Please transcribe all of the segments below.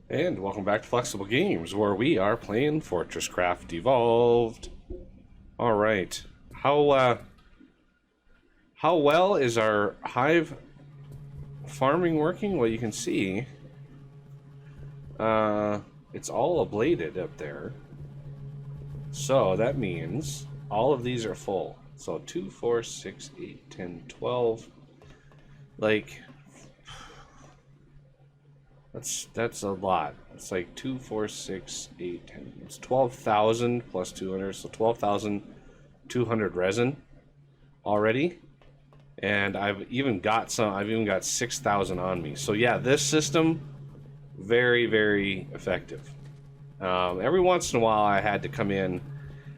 And welcome back to Flexible Games, where we are playing FortressCraft Evolved. Alright, how well is our hive farming working? Well, you can see it's all ablated up there. So that means all of these are full. So 2, 4, 6, 8, 10, 12. Like, that's a lot. It's like 2, 4, 6, 8, 10. It's 12,000 plus 200, so 12,200 resin already. And I've even got 6,000 on me. So yeah, this system, very, very effective. Every once in a while I had to come in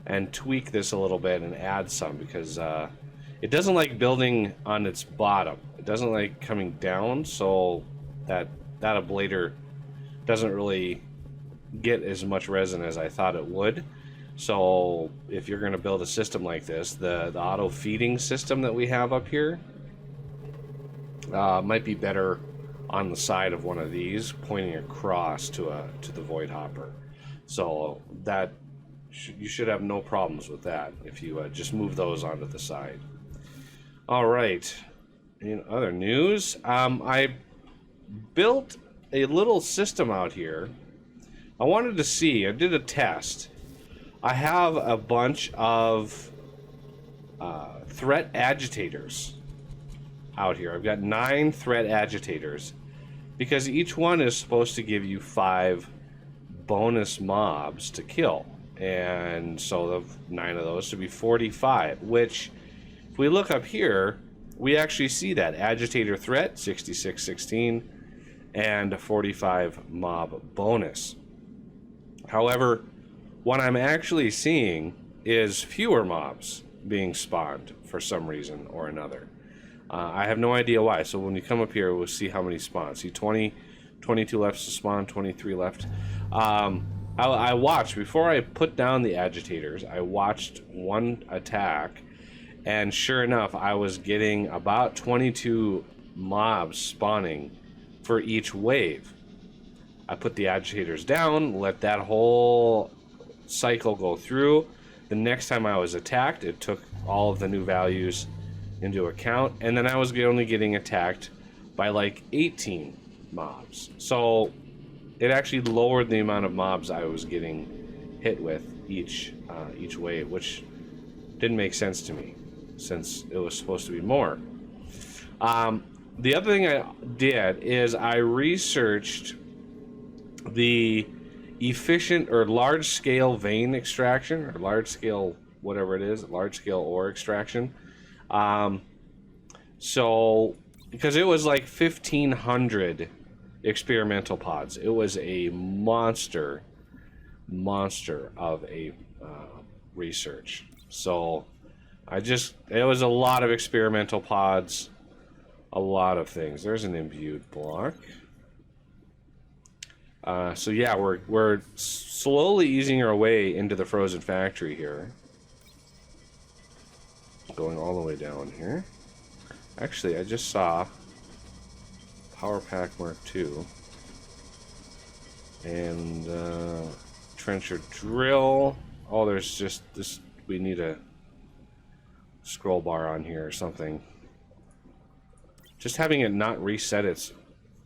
and tweak this a little bit and add some because it doesn't like building on its bottom. It doesn't like coming down, so that ablator doesn't really get as much resin as I thought it would. So if you're going to build a system like this, the auto feeding system that we have up here might be better on the side of one of these, pointing across to the void hopper. So that you should have no problems with that if you just move those onto the side. All right. In other news, I built a little system out here. I wanted to see, I did a test. I have a bunch of threat agitators out here. I've got 9 threat agitators because each one is supposed to give you 5 bonus mobs to kill. And so the 9 of those should be 45, which if we look up here, we actually see that agitator threat 66, 16 and a 45 mob bonus. However, what I'm actually seeing is fewer mobs being spawned for some reason or another. I have no idea why. So when you come up here, we'll see how many spawn. See 20, 22 left to spawn, 23 left. I watched, before I put down the agitators, I watched one attack, and sure enough, I was getting about 22 mobs spawning for each wave. I put the agitators down, let that whole cycle go through. The next time I was attacked, it took all of the new values into account, and then I was only getting attacked by like 18 mobs. So it actually lowered the amount of mobs I was getting hit with each wave, which didn't make sense to me since it was supposed to be more. The other thing I did is I researched the efficient or large-scale vein extraction, or large-scale whatever it is, large-scale ore extraction. So because it was like 1,500 experimental pods, it was a monster of a research. So it was a lot of experimental pods, a lot of things. There's an imbued block. So yeah, we're slowly easing our way into the frozen factory here. Going all the way down here. Actually, I just saw Power Pack Mark II and Trencher Drill. Oh, there's just this. We need a scroll bar on here or something. Just having it not reset its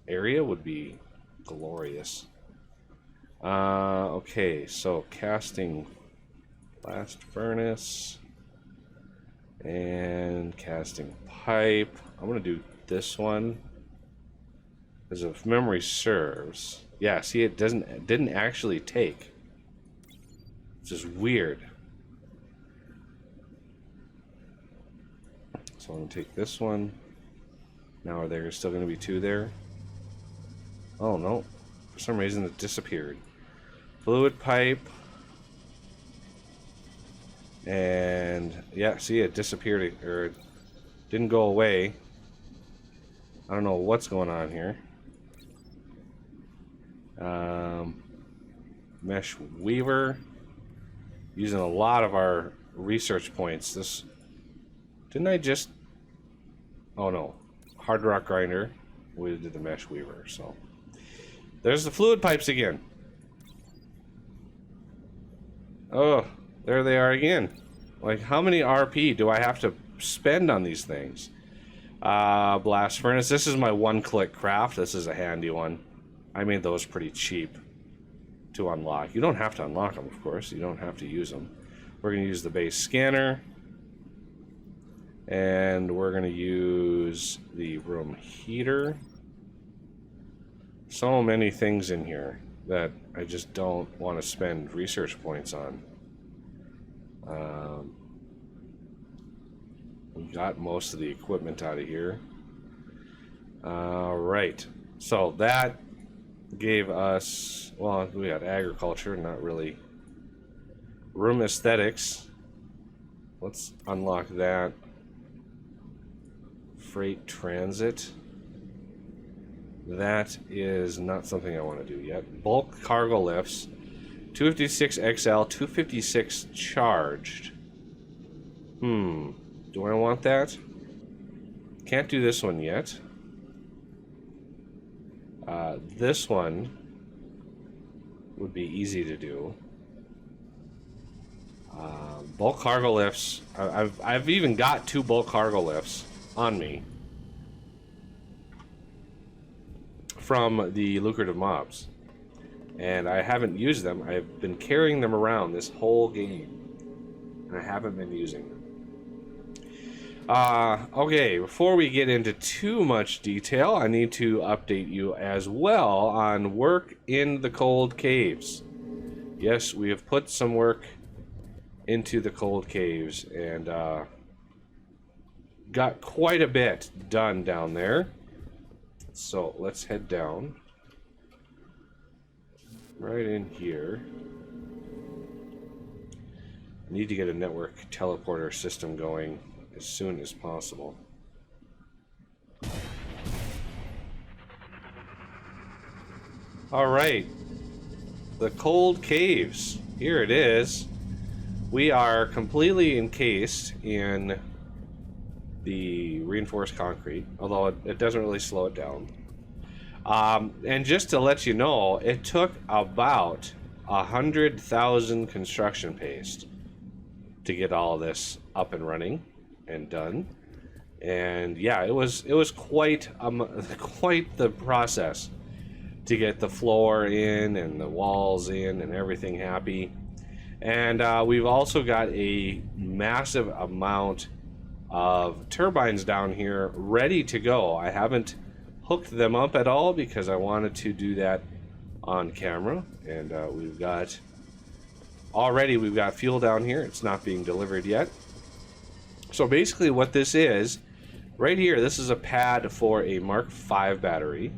area would be glorious. Okay, so casting blast furnace and casting pipe. I'm gonna do this one because if memory serves, yeah. See, it didn't actually take. It's just weird. So I'm gonna take this one. Now are there still gonna be 2 there? Oh no, for some reason it disappeared. Fluid pipe. And yeah, see, it disappeared, or it didn't go away. I don't know what's going on here. Mesh weaver, using a lot of our research points. This didn't I just? Oh no, hard rock grinder. We did the mesh weaver. So There's the fluid pipes again. Oh, there they are again. Like, how many RP do I have to spend on these things? Blast furnace. This is my one-click craft. This is a handy one. I made those pretty cheap to unlock. You don't have to unlock them, of course. You don't have to use them. We're going to use the base scanner. And we're going to use the room heater. So many things in here that I just don't want to spend research points on. We got most of the equipment out of here. Right. So that gave us, well, we got agriculture, not really. Room aesthetics. Let's unlock that. Freight transit. That is not something I want to do yet. Bulk cargo lifts. 256 XL, 256 charged. Do I want that? Can't do this one yet. This one would be easy to do. Bulk cargo lifts. I've even got 2 bulk cargo lifts on me from the lucrative mobs, and I haven't used them. I've been carrying them around this whole game, and I haven't been using them. Okay, before we get into too much detail, I need to update you as well on work in the cold caves. Yes, we have put some work into the cold caves, and got quite a bit done down there. So let's head down right in here. Need to get a network teleporter system going as soon as possible. All right, the cold caves. Here it is. We are completely encased in the reinforced concrete, although it doesn't really slow it down. And just to let you know, it took about 100,000 construction paste to get all of this up and running and done. And yeah, it was quite quite the process to get the floor in and the walls in and everything happy. And we've also got a massive amount of turbines down here ready to go. I haven't hooked them up at all because I wanted to do that on camera. And we've got fuel down here. It's not being delivered yet. So basically what this is, right here, this is a pad for a Mark V battery,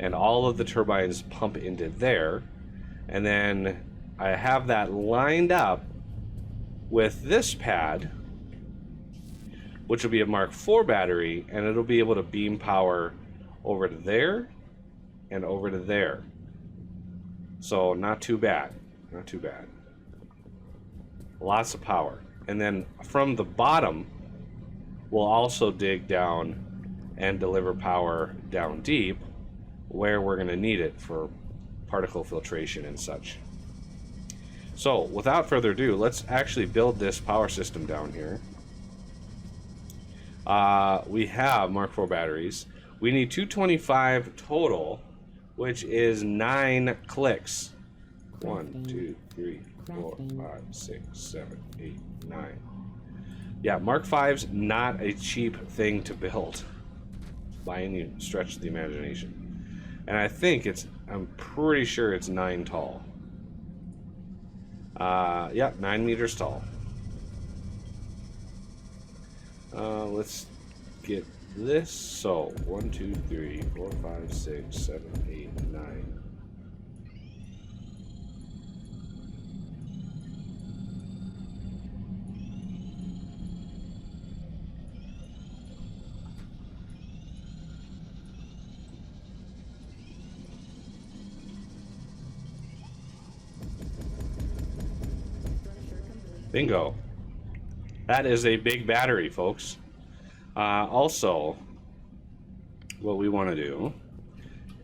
and all of the turbines pump into there. And then I have that lined up with this pad, which will be a Mark IV battery, and it'll be able to beam power over to there and over to there. So not too bad, not too bad. Lots of power. And then from the bottom, we'll also dig down and deliver power down deep where we're going to need it for particle filtration and such. So without further ado, let's actually build this power system down here. We have Mark IV batteries. We need 225 total, which is 9 clicks. 1, 2, 3, 4, 5, 6, 7, 8, 9. Yeah, Mark V's not a cheap thing to build by any stretch of the imagination. And I think I'm pretty sure it's 9 tall. Yeah, 9 meters tall. Let's get this. So 1, 2, 3, 4, 5, 6, 7, 8, 9. Bingo. That is a big battery, folks. Also, what we want to do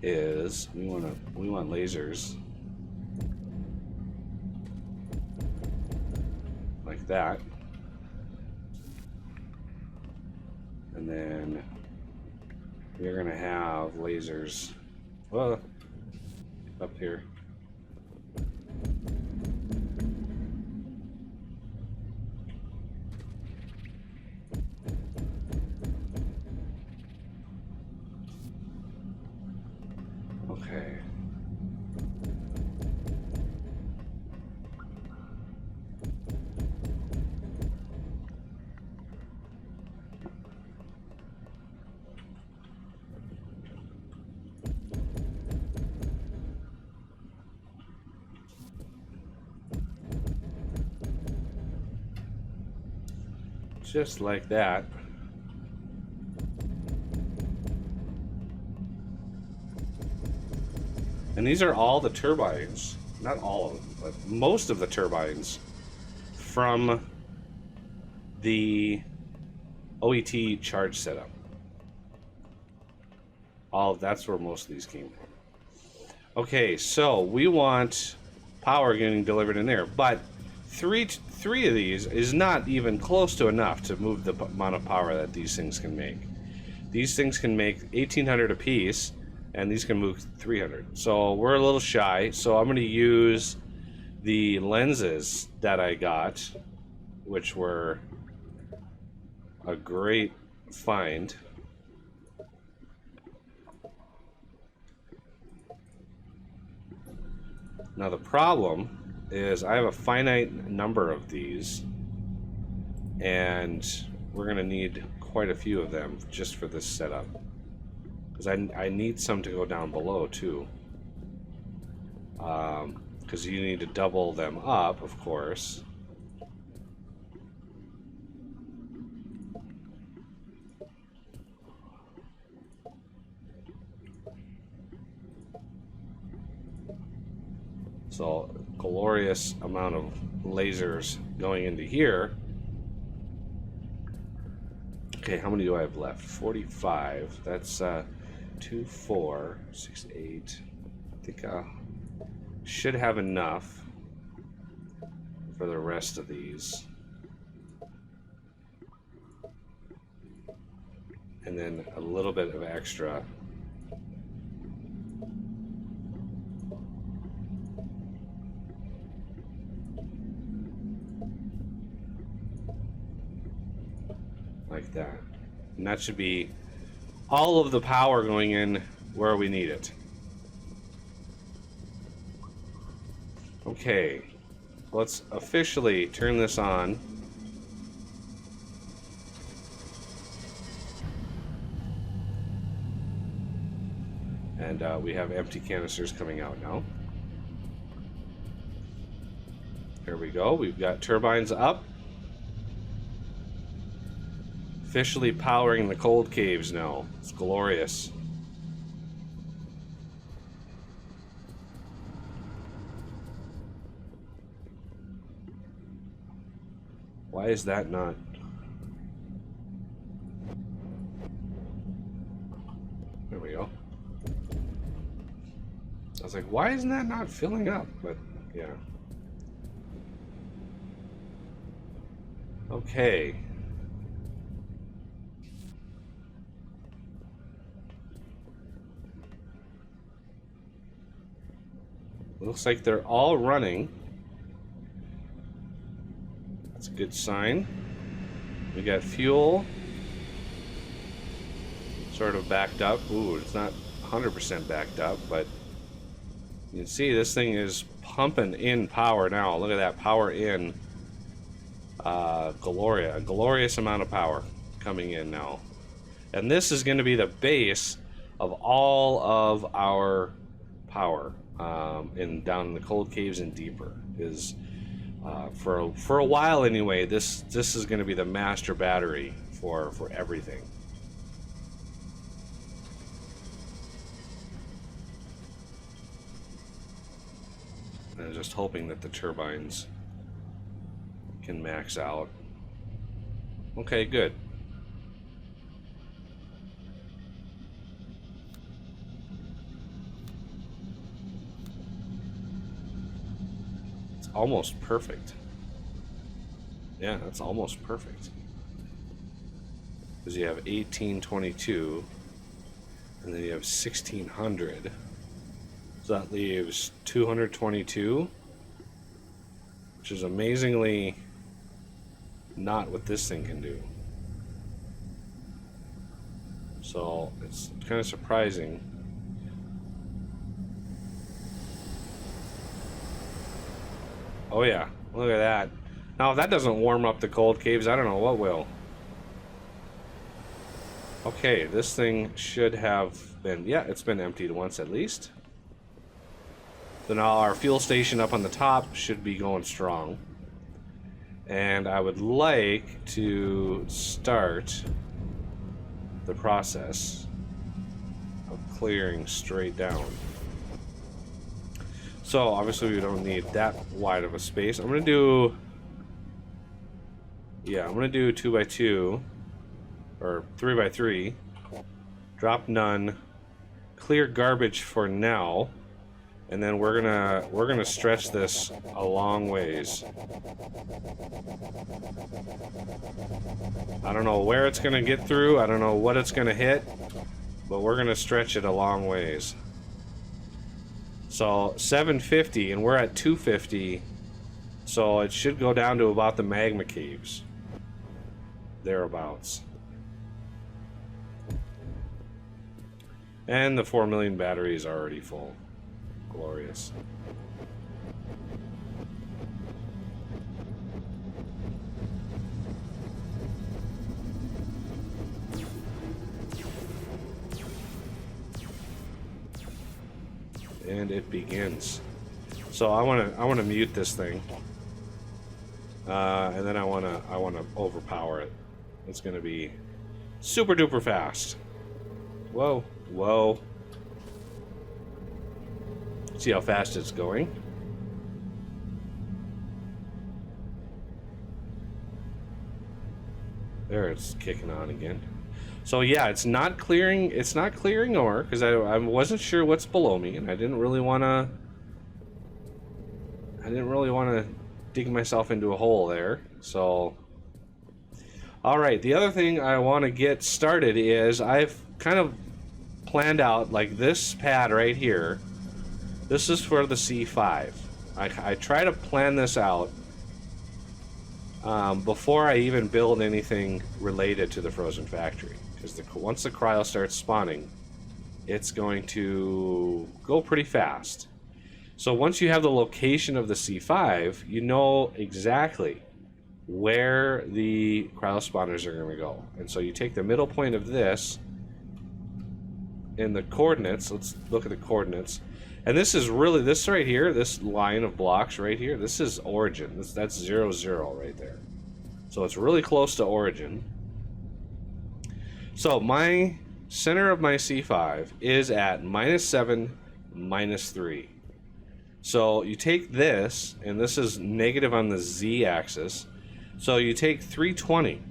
is we want lasers like that, and then we're gonna have lasers up here. Okay. Just like that. And these are all the turbines, not all of them, but most of the turbines from the OET charge setup. That's where most of these came from. Okay, so we want power getting delivered in there, but three of these is not even close to enough to move the amount of power that these things can make. These things can make 1,800 apiece, and these can move 300. So we're a little shy, so I'm going to use the lenses that I got, which were a great find. Now the problem is I have a finite number of these, and we're going to need quite a few of them just for this setup. Because I need some to go down below too. Because you need to double them up, of course. So, glorious amount of lasers going into here. Okay, how many do I have left? 45. That's 2, 4, 6, 8. I think I should have enough for the rest of these. And then a little bit of extra. Like that. And that should be all of the power going in where we need it. Okay, let's officially turn this on. And we have empty canisters coming out now. Here we go. We've got turbines up. Officially powering the cold caves now. It's glorious. Why is that not? There we go. I was like, why isn't that not filling up? But yeah. Okay. Looks like they're all running. That's a good sign. We got fuel sort of backed up. Ooh, it's not 100% backed up, but you can see this thing is pumping in power now. Look at that, power in. A glorious amount of power coming in now. And this is going to be the base of all of our power. Down in the cold caves and deeper is for a while anyway. This is going to be the master battery for everything. And I'm just hoping that the turbines can max out. Okay, good. almost perfect. Yeah, that's almost perfect. Because you have 1822, and then you have 1600. So that leaves 222, which is amazingly not what this thing can do. So it's kind of surprising. Oh yeah, look at that. Now if that doesn't warm up the cold caves, I don't know what will. Okay, this thing should have been, yeah, it's been emptied once at least. So now our fuel station up on the top should be going strong. And I would like to start the process of clearing straight down. So obviously we don't need that wide of a space. I'm gonna do, yeah, I'm gonna do 2x2 or 3x3. Drop none. Clear garbage for now, and then we're gonna stretch this a long ways. I don't know where it's gonna get through. I don't know what it's gonna hit, but we're gonna stretch it a long ways. So 750, and we're at 250, so it should go down to about the magma caves, thereabouts. And the 4 million batteries are already full. Glorious. And it begins. So I want to mute this thing, and then I want to overpower it. It's going to be super duper fast. Whoa, whoa. See how fast it's going. There, it's kicking on again. So yeah, it's not clearing ore because I wasn't sure what's below me, and I didn't really want to dig myself into a hole there. So all right, the other thing I want to get started is I've kind of planned out, like, this pad right here. This is for the C5. I try to plan this out before I even build anything related to the frozen factory, because once the cryo starts spawning, it's going to go pretty fast. So once you have the location of the C5, you know exactly where the cryo spawners are going to go. And so you take the middle point of this in the coordinates. Let's look at the coordinates. And this is really, this right here, this line of blocks right here, this is origin. That's 0, 0 right there. So it's really close to origin. So my center of my C5 is at -7, -3. So you take this, and this is negative on the Z axis. So you take 320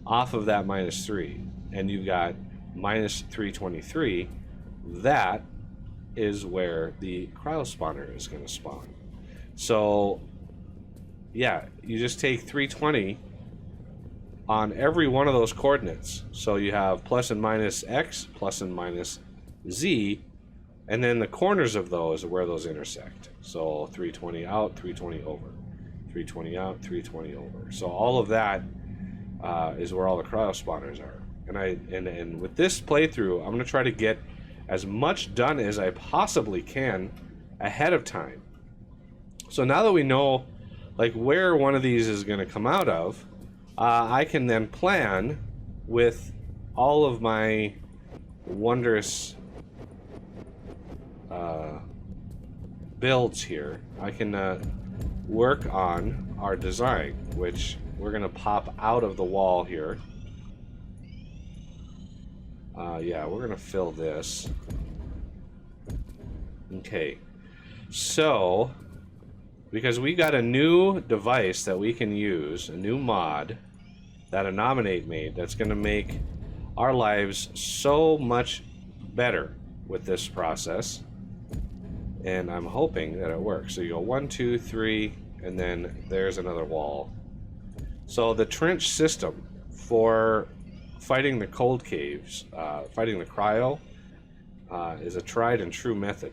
off of that -3, and you've got -323. That is where the cryo spawner is going to spawn. So yeah, you just take 320 on every one of those coordinates. So you have plus and minus X, plus and minus Z, and then the corners of those are where those intersect. So 320 out, 320 over, 320 out, 320 over. So all of that is where all the cryo spawners are. And with this playthrough, I'm going to try to get as much done as I possibly can ahead of time. So now that we know, like, where one of these is going to come out of, I can then plan with all of my wondrous builds here. I can work on our design, which we're going to pop out of the wall here. Yeah, we're going to fill this. Okay. So, because we got a new device that we can use, a new mod that a Nominate made, that's going to make our lives so much better with this process. And I'm hoping that it works. So you go 1, 2, 3, and then there's another wall. So the trench system for fighting the cold caves, fighting the cryo, is a tried and true method.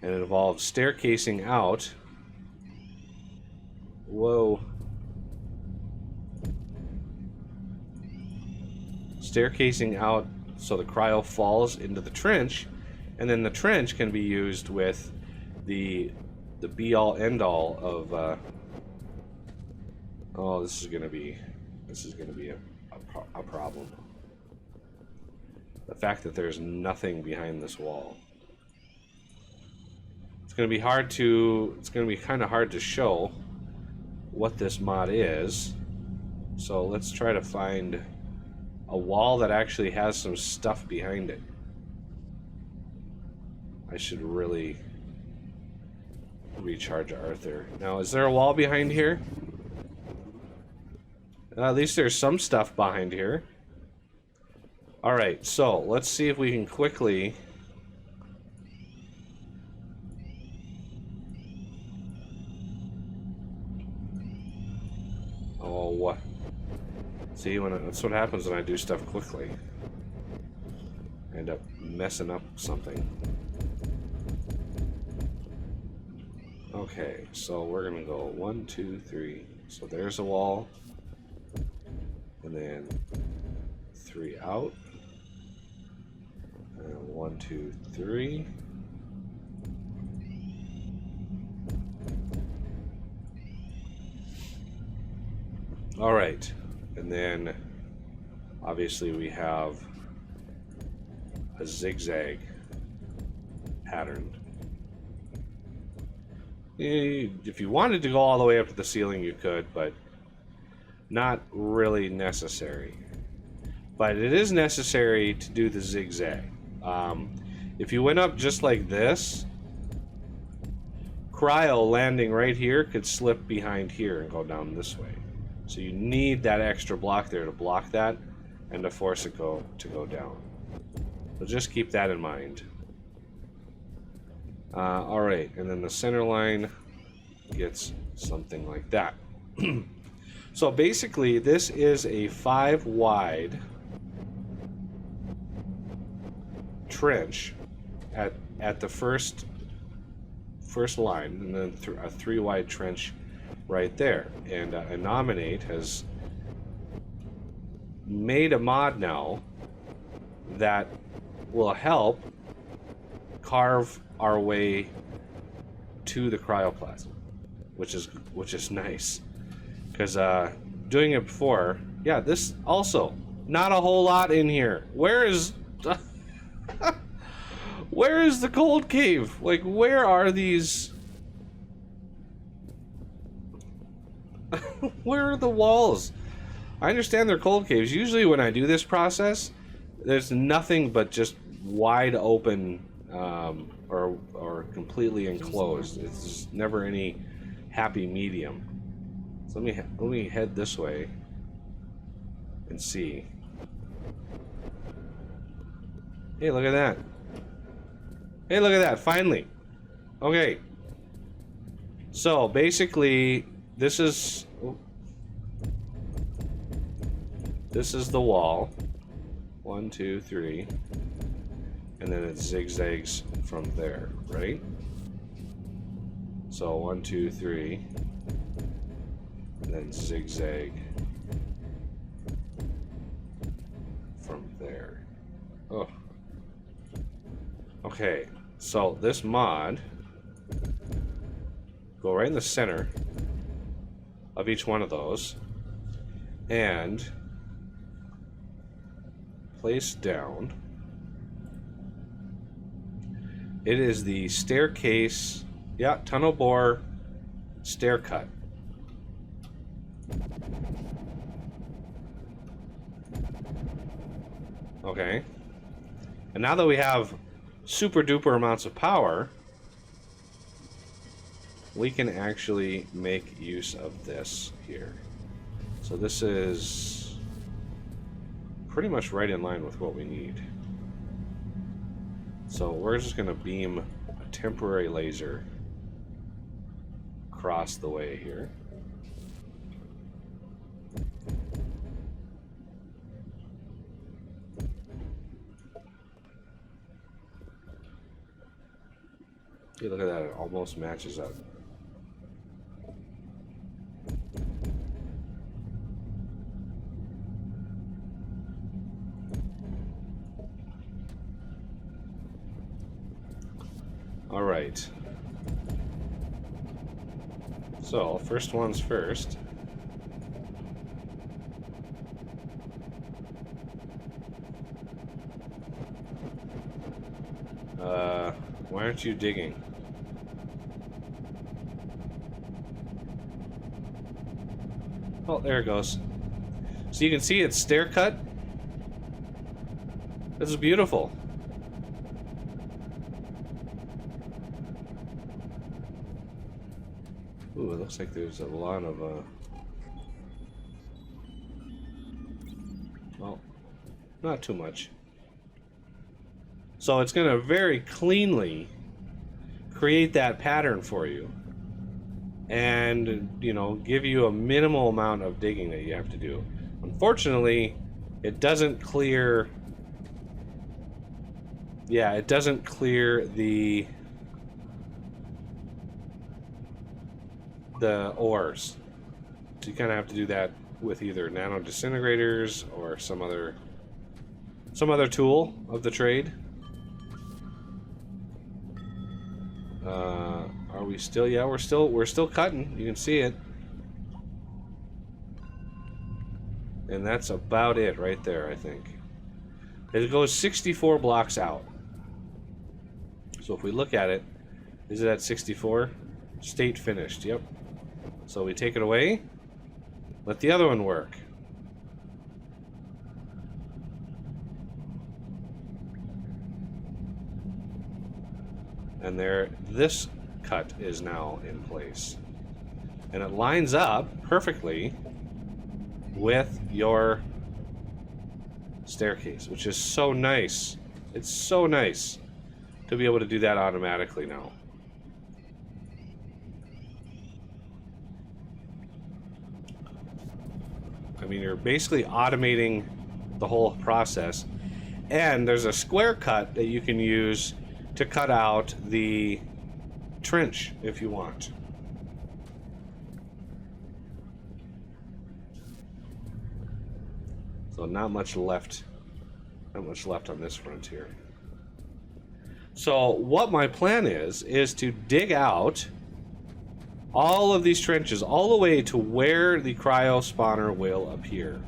And it involves staircasing out. Whoa. Staircasing out so the cryo falls into the trench, and then the trench can be used with the be-all end-all of oh, this is gonna be a problem. The fact that there's nothing behind this wall. It's gonna be kind of hard to show what this mod is. So let's try to find a wall that actually has some stuff behind it. I should really recharge Arthur. Now, is there a wall behind here? At least there's some stuff behind here. Alright, so let's see if we can quickly... Oh, what? See, that's what happens when I do stuff quickly. I end up messing up something. Okay, so we're gonna go 1, 2, 3. So there's a wall. And then 3 out. And 1, 2, 3. All right. And then obviously we have a zigzag pattern. If you wanted to go all the way up to the ceiling, you could, but not really necessary. But it is necessary to do the zigzag. If you went up just like this, cryo landing right here could slip behind here and go down this way. So you need that extra block there to block that and to force it to go down. So just keep that in mind. Alright, and then the center line gets something like that. So basically this is a 5 wide trench at the first line, and then a 3 wide trench right there. And Nominate has made a mod now that will help carve our way to the cryoplasm, which is nice, because doing it before, yeah, this also not a whole lot in here. Where is where is the cold cave? Like, where are these? Where are the walls? I understand they're cold caves. Usually when I do this process, there's nothing but just wide open or completely enclosed. It's never any happy medium. So let me head this way and see. Hey, look at that. Hey, look at that, finally. Okay. So basically this is the wall. 1, 2, 3. And then it zigzags from there, right? So 1, 2, 3. And then zigzag from there. Oh. Okay, so this mod, go right in the center of each one of those and place down. It is the staircase, yeah, tunnel bore stair cut. Okay. And now that we have super duper amounts of power, we can actually make use of this here. So this is pretty much right in line with what we need. So we're just going to beam a temporary laser across the way here. Hey, look at that, it almost matches up. All right. So, first one's first. Why aren't you digging? Oh, there it goes. So you can see it's stair cut. This is beautiful. Ooh, it looks like there's a lot of, well, not too much. So it's going to very cleanly create that pattern for you. And, you know, give you a minimal amount of digging that you have to do. Unfortunately, it doesn't clear... Yeah, it doesn't clear the ores. So you kind of have to do that with either nano disintegrators or some other tool of the trade. Are we still? Yeah, we're still cutting. You can see it. And that's about it right there, I think. It goes 64 blocks out. So if we look at it, is it at 64? State finished, yep. So we take it away, let the other one work. And there, this cut is now in place. And it lines up perfectly with your staircase, which is so nice. It's so nice to be able to do that automatically now. I mean, you're basically automating the whole process. And there's a square cut that you can use to cut out the trench if you want. So not much left on this frontier. So what my plan is to dig out all of these trenches all the way to where the cryo spawner will appear.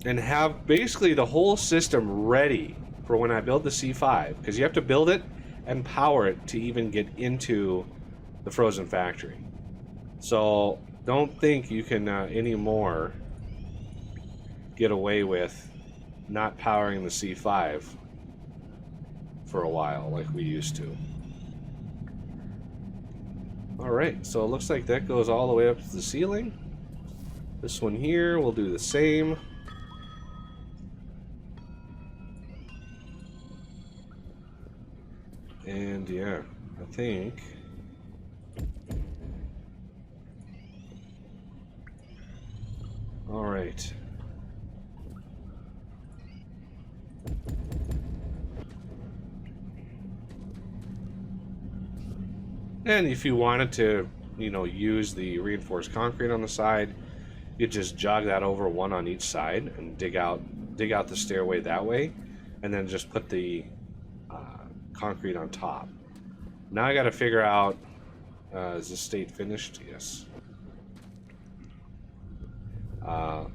And have basically the whole system ready for when I build the C5, because you have to build it and power it to even get into the frozen factory. So don't think you can anymore get away with not powering the C5 for a while like we used to. Alright, so it looks like that goes all the way up to the ceiling. This one here will do the same. And yeah, I think all right. And if you wanted to, you know, use the reinforced concrete on the side, you just jog that over one on each side and dig out the stairway that way, and then just put the concrete on top. Now I got to figure out, is this state finished? Yes. Now,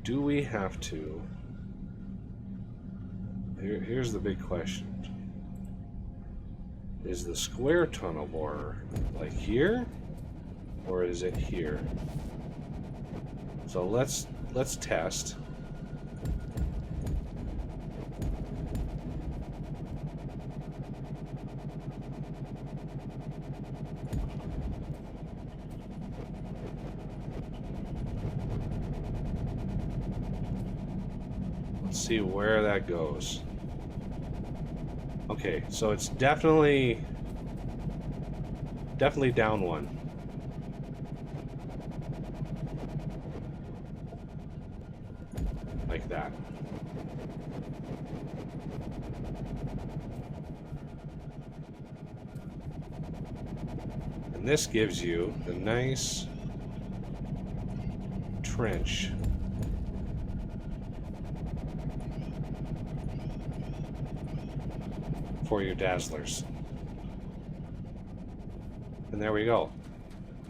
do we have to? Here's the big question. Is the square tunnel borer like here, or is it here? So let's test. Let's see where that goes. Okay, so it's definitely down one. Like that. And this gives you the nice trench for your dazzlers. And there we go.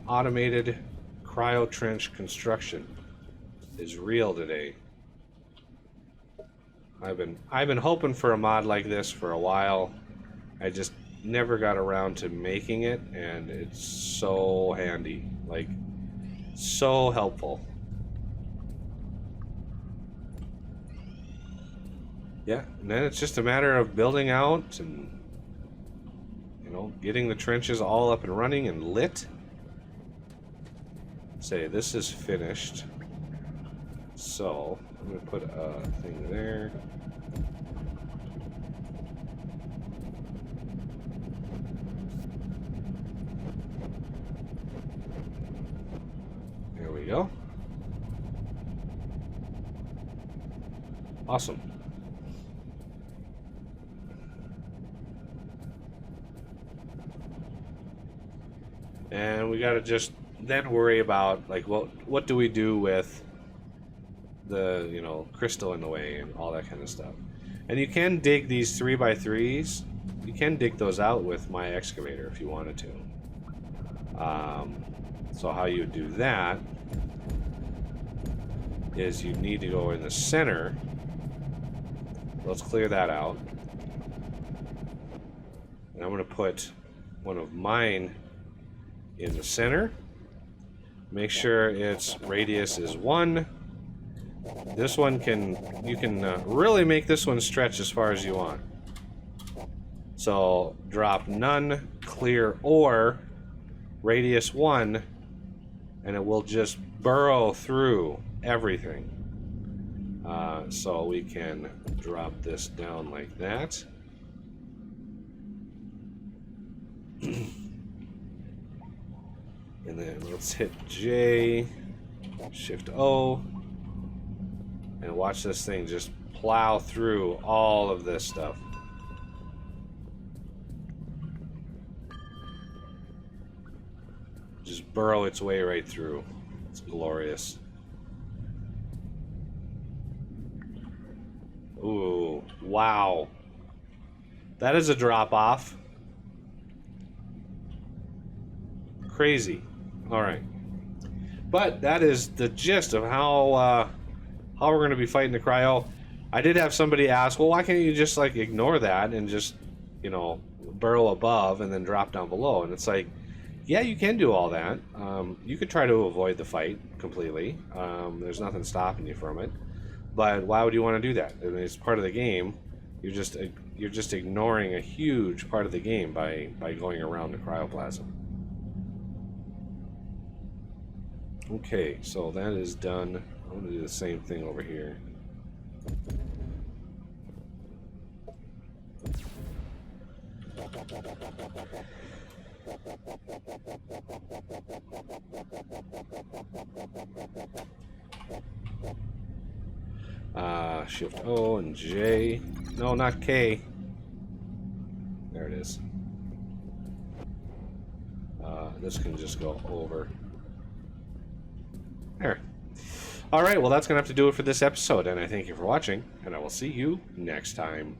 Automated cryo trench construction is real today. I've been hoping for a mod like this for a while. I just never got around to making it, and it's so handy. Like, so helpful. Yeah, and then it's just a matter of building out and, you know, getting the trenches all up and running and lit. Say, this is finished. So, I'm going to put a thing there. There we go. Awesome. And we got to just then worry about, like, what do we do with the, you know, crystal in the way and all that kind of stuff. And you can dig these 3x3s. You can dig those out with my excavator if you wanted to. So how you do that is you need to go in the center. Let's clear that out. And I'm going to put one of mine in the center. Make sure its radius is 1. This one you can really make this one stretch as far as you want. So drop none, clear, or radius 1, and it will just burrow through everything. So we can drop this down like that. And then let's hit J, Shift O, and watch this thing just plow through all of this stuff. Just burrow its way right through. It's glorious. Ooh, wow. That is a drop off. Crazy. All right. But that is the gist of how we're going to be fighting the cryo. I did have somebody ask, well, why can't you just like ignore that and just, you know, burrow above and then drop down below? And it's like, yeah, you can do all that. You could try to avoid the fight completely. There's nothing stopping you from it. But why would you want to do that? I mean, it's part of the game. You're just ignoring a huge part of the game by going around the cryoplasm. Okay, so that is done. I'm going to do the same thing over here. Shift O and J. No, not K. There it is. This can just go over. There. Alright, well that's going to have to do it for this episode, and I thank you for watching, and I will see you next time.